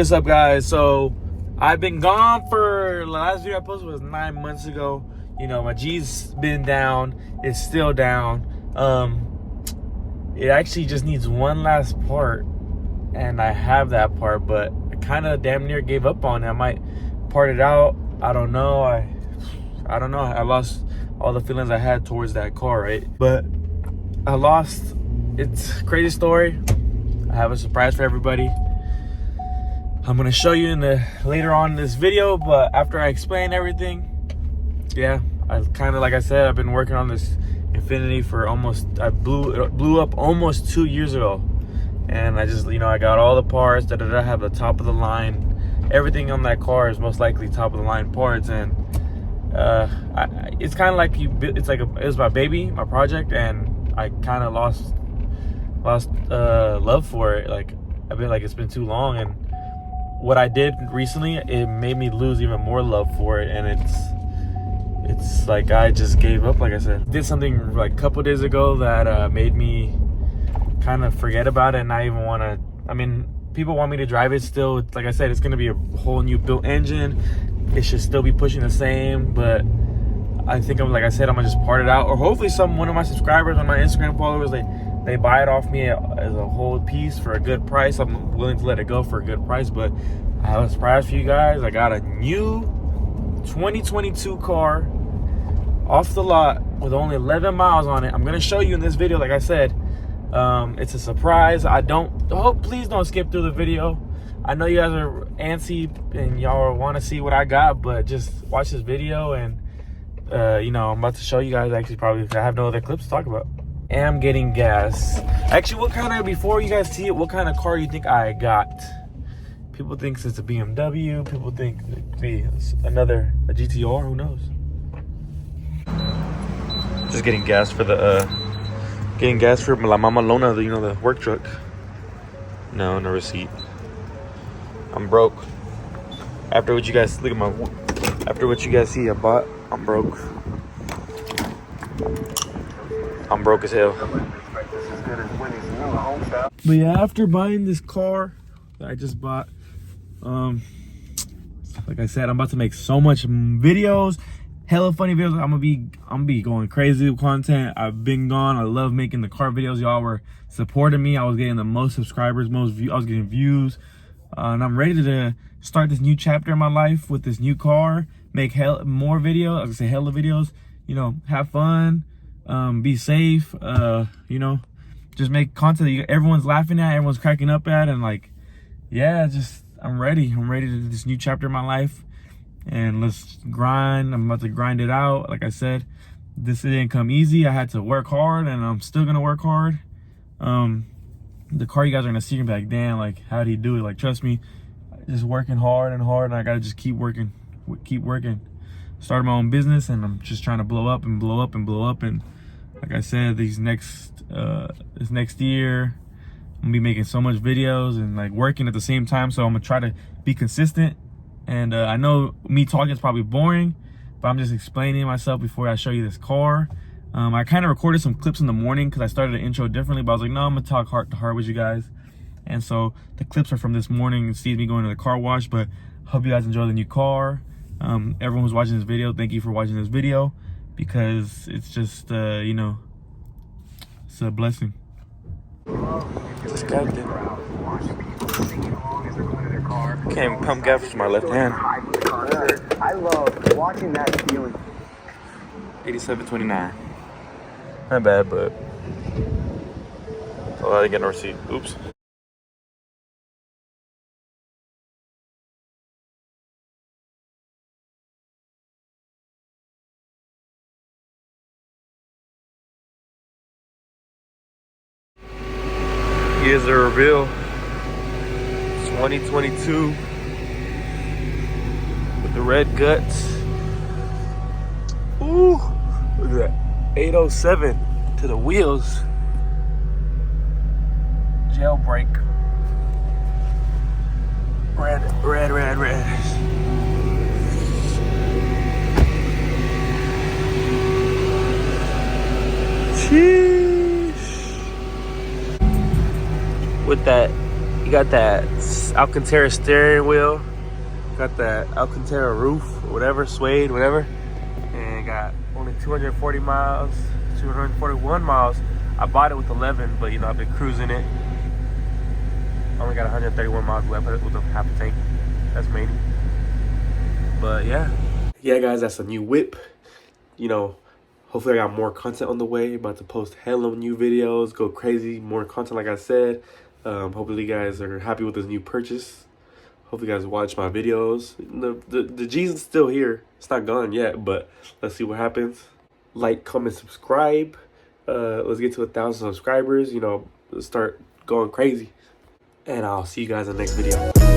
What's up, guys? So I've been gone for the last video I posted was 9 months ago. You know, my G's been down. It's still down. It actually just needs one last part, and I have that part, but I kind of damn near gave up on it. I might part it out. I don't know. I don't know. I lost all the feelings I had towards that car, right? But I lost. It's a crazy story. I have a surprise for everybody. I'm gonna show you later on in this video, but after I explain everything, yeah, I kind of, like I said, I've been working on this Infinity for it blew up almost 2 years ago, and I just, I got all the parts. I have the top of the line. Everything on that car is most likely top of the line parts, and it's kind of like it was my baby, my project, and I kind of lost love for it. Like it's been too long, and what I did recently, it made me lose even more love for it, and it's like I just gave up. Like I said, did something like a couple days ago that made me kind of forget about it and not even want to. I mean, people want me to drive it still. Like I said, it's going to be a whole new built engine. It should still be pushing the same, but I think I'm gonna just part it out, or hopefully one of my subscribers on my Instagram followers, they buy it off me as a whole piece for a good price. I'm willing to let it go for a good price, but I have a surprise for you guys. I got a new 2022 car off the lot with only 11 miles on it. I'm gonna show you in this video. Like I said, it's a surprise. Please don't skip through the video. I know you guys are antsy and y'all want to see what I got, but just watch this video, and I'm about to show you guys. Actually, probably I have no other clips to talk about. Am getting gas. Actually, before you guys see it, what kind of car do you think I got? People think it's a BMW. People think it be a GTR. Who knows? Just getting gas for La Mama Lona, the work truck. No receipt. I'm broke. After what you guys see, I bought. I'm broke. I'm broke as hell. But yeah, after buying this car that I just bought, like I said, I'm about to make so much videos, hella funny videos. I'm gonna be going crazy with content. I've been gone. I love making the car videos. Y'all were supporting me. I was getting the most subscribers, I was getting views, and I'm ready to start this new chapter in my life with this new car. Make more videos. I was gonna say hella videos. Have fun. Be safe, just make content that everyone's laughing at, everyone's cracking up at, and I'm ready to do this new chapter in my life, and let's grind. I'm about to grind it out. Like I said, this didn't come easy. I had to work hard, and I'm still gonna work hard. The car you guys are gonna see, back, damn, like, how do you do it? Like, trust me, just working hard, and I gotta just keep working. Started my own business, and I'm just trying to blow up, and like I said, this next year, I'm gonna be making so much videos and like working at the same time. So I'm gonna try to be consistent. And I know me talking is probably boring, but I'm just explaining myself before I show you this car. I kind of recorded some clips in the morning because I started the intro differently, but I was like, no, I'm gonna talk heart to heart with you guys. And so the clips are from this morning. You see me going to the car wash, but hope you guys enjoy the new car. Everyone who's watching this video, thank you for watching this video, because it's just, it's a blessing. Just got it. Can't pump gas with my left hand. I love watching that feeling. 87.29. Not bad, but oh, I didn't get no receipt. Oops. Here's the reveal. 2022 with the red guts. Ooh, look at that. 807 to the wheels. Jailbreak. Red. Sheesh. With that, you got that nice Alcantara steering wheel. Got that Alcantara roof, or whatever, suede, whatever. And got only 240 miles, 241 miles. I bought it with 11, but you know, I've been cruising it. Only got 131 miles left with a half a tank. That's mainly. But yeah. Yeah, guys, that's a new whip. You know, hopefully I got more content on the way. About to post hella new videos, go crazy, more content like I said. Hopefully you guys are happy with this new purchase. Hopefully you guys watch my videos. The G's is still here. It's not gone yet, but let's see what happens. Like, comment, subscribe. Let's get to 1,000 subscribers. You know, let's start going crazy. And I'll see you guys in the next video.